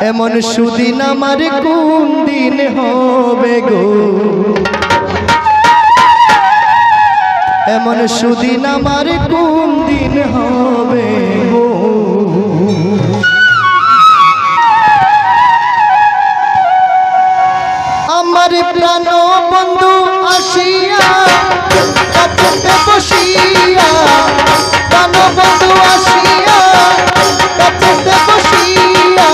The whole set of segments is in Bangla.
এমন সুদিন আমার কোন দিন হবে গো, এমন সুদিন আমার কোন দিন হবে গো। আমার প্রাণ বন্ধু আসিয়া কাছে বসিয়া, প্রাণ বন্ধু আসিয়া কাছে বসিয়া,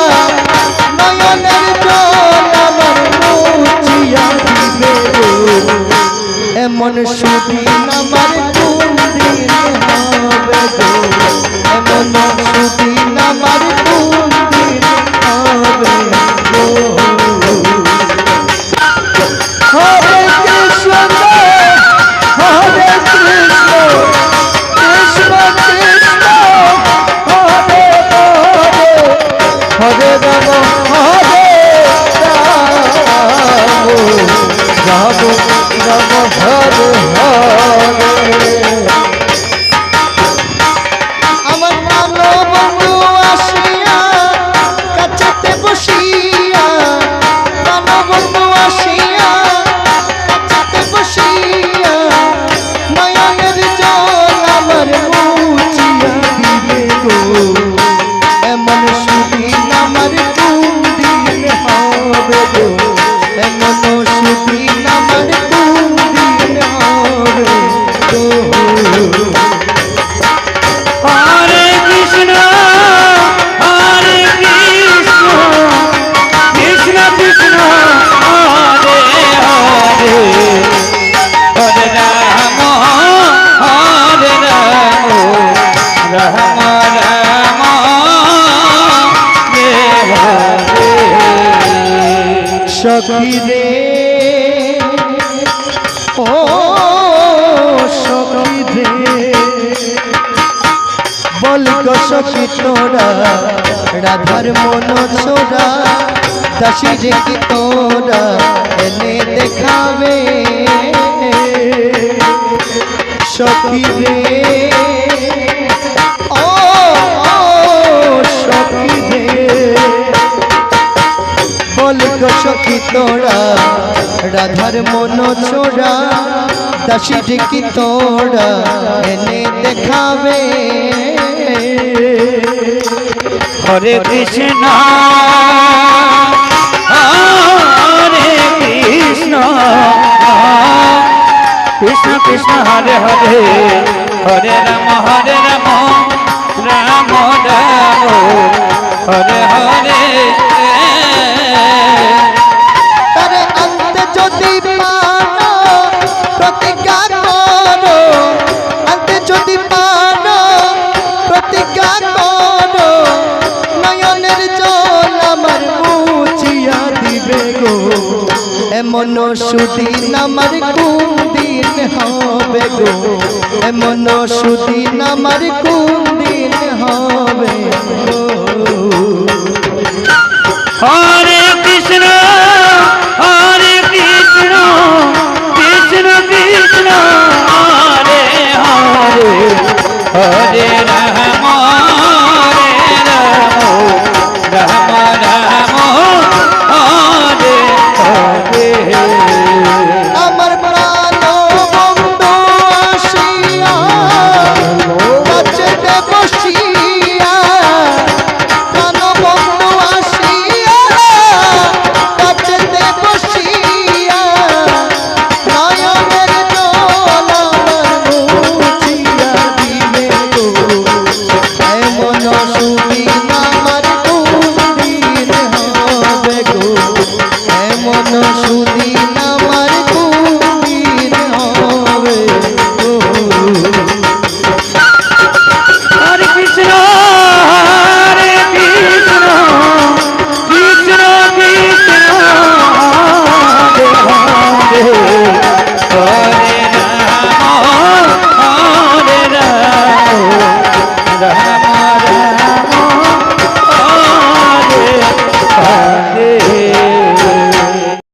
নয়নের জল আমার মুছিয়া দিবে গো। এমন সুদিন আমার কোন দিন হবে গো, এমন সুদিন আমার কোন দিন হবে গো। হরে কৃষ্ণ হরে কৃষ্ণ কৃষ্ণ কৃষ্ণ হরে হরে, হরে রাম হরে রাম, রাম রাম হরে হরে। আমার প্রাণ বন্ধু আসিয়া কাছেতে বসিয়া, প্রাণ বন্ধু আসিয়া কাছেতে বসিয়া, নয়নের জল আমার মুছিয়া দিবে গো। এমন সুদিন আমার কোন দিন হবে গো, এমন সুদিন আমার কোন দিন হবে গো। হরে কৃষ্ণ হরে কৃষ্ণ কৃষ্ণ কৃষ্ণ হরে হরে, হরে রাম হরে রাম, রাম রাম হরে হরে। সখী রে ও সখী রে, বল গো সখী তোরা রাধার মন ছোড়া, দাসী রে কি তোরা এনে দেখাবে। সখী রে ও সখী রে, বল গো সখী তোরা রাধার মন ছোড়া, দাসী রে কি তোরা এনে দেখাবে। হরে কৃষ্ণ হরে কৃষ্ণ কৃষ্ণ কৃষ্ণ হরে হরে, হরে রাম রাম রাম হরে হরে। তারে আনতে যদি পারো প্রতিজ্ঞা করো, আনতে যদি পারো প্রতিজ্ঞা করো, নয়নের জল আমার মুছিয়া দিবে গো। এমন সুদিন আমার কোন দিন হবে গো, এমন সুদিন আমার কোন দিন হবে গো।